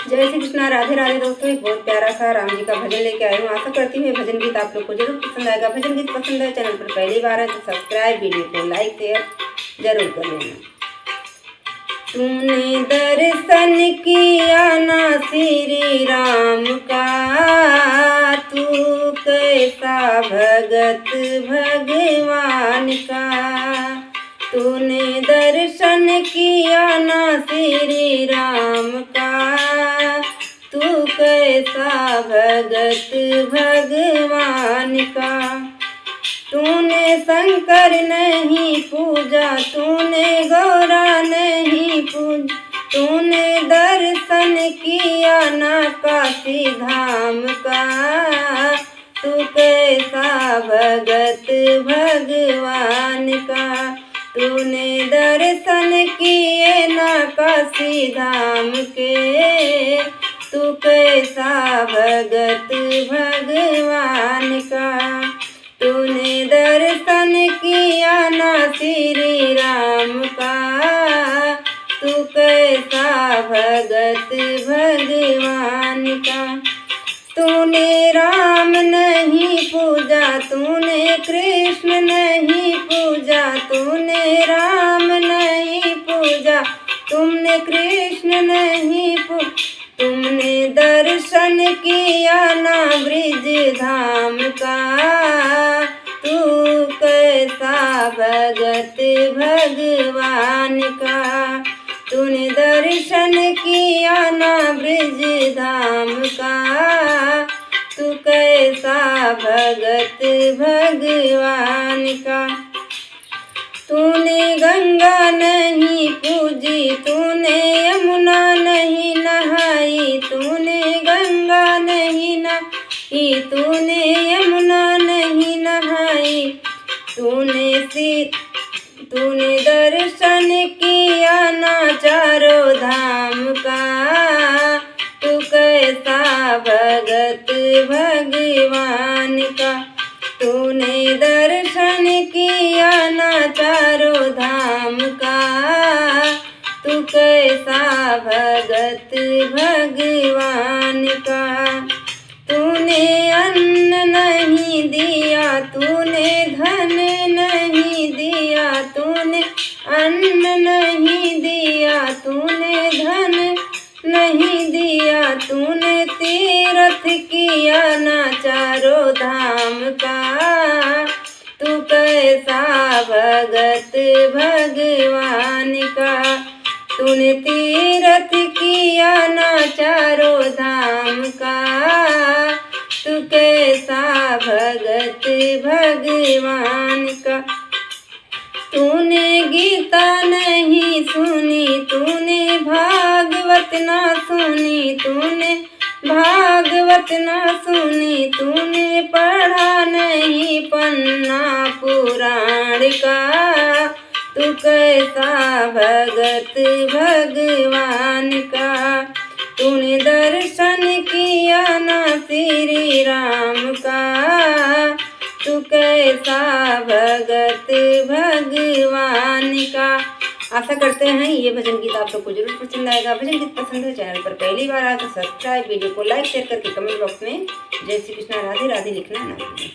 जय श्री कृष्णा, राधे राधे दोस्तों। एक बहुत प्यारा सा राम जी का भजन लेके आई हूँ। आशा करती हूँ ये भजन गीत आप लोग को जरूर पसंद आएगा। भजन गीत पसंद है, चैनल पर पहली बार है तो सब्सक्राइब, वीडियो को लाइक शेयर जरूर कर लेना। तूने दर्शन किया ना श्री राम का, तू कैसा भगत भगवान का। तूने दर्शन किया ना श्री राम का, तू कैसा भगत भगवान का। तूने शंकर नहीं पूजा, तूने गौरा नहीं पूजा, तूने दर्शन किया ना काशी धाम का, तू कैसा भगत भगवान का। तूने दर्शन किए ना काशी धाम के, तू कैसा भगत भगवान का। तूने दर्शन किया ना श्री राम का, तू कैसा भगत भगवान का। तूने राम नहीं पूजा, तूने कृष्ण नहीं पूजा, तूने राम नहीं पूजा, तुमने कृष्ण नहीं पूजा। तुमने दर्शन किया ना ब्रिज धाम का, तू कैसा भगत भगवान का। तूने दर्शन किया ना ब्रिज धाम का, तू कैसा भगत भगवान का। तूने गंगा नहीं पूजी, तूने यमुना नहीं नहाई, तूने गंगा नहीं नहाई, तूने यमुना नहीं नहाई। तूने दर्शन किया ना चारों धाम का, तू कैसा भगत भगवान का। तूने दर्शन किया ना चारों धाम का, तू कैसा भगत भगवान का। तूने अन्न नहीं दिया, तूने धन नहीं दिया, तूने अन्न नहीं दिया, तूने धन नहीं दिया। तूने तीर्थ किया ना चारों धाम का, तू कैसा भगत भगवान का। तूने तीर्थ किया ना चारों धाम का, तू कैसा भगत भगवान का। तूने गीता नहीं सुनी, तूने भागवत ना सुनी, तूने भागवत ना सुनी, तूने पढ़ा नहीं पन्ना पुराण का, तू कैसा भगत भगवान का। तूने दर्शन किया ना श्री राम का, तू कैसा भगत भगवान का। आशा करते हैं ये भजन गीत आप लोग को जरूर पसंद आएगा। भजन गीत पसंद है, चैनल पर पहली बार आए तो सब्सक्राइब, वीडियो को लाइक शेयर करके कमेंट बॉक्स में जय श्री कृष्णा राधे राधे लिखना ना भूलें।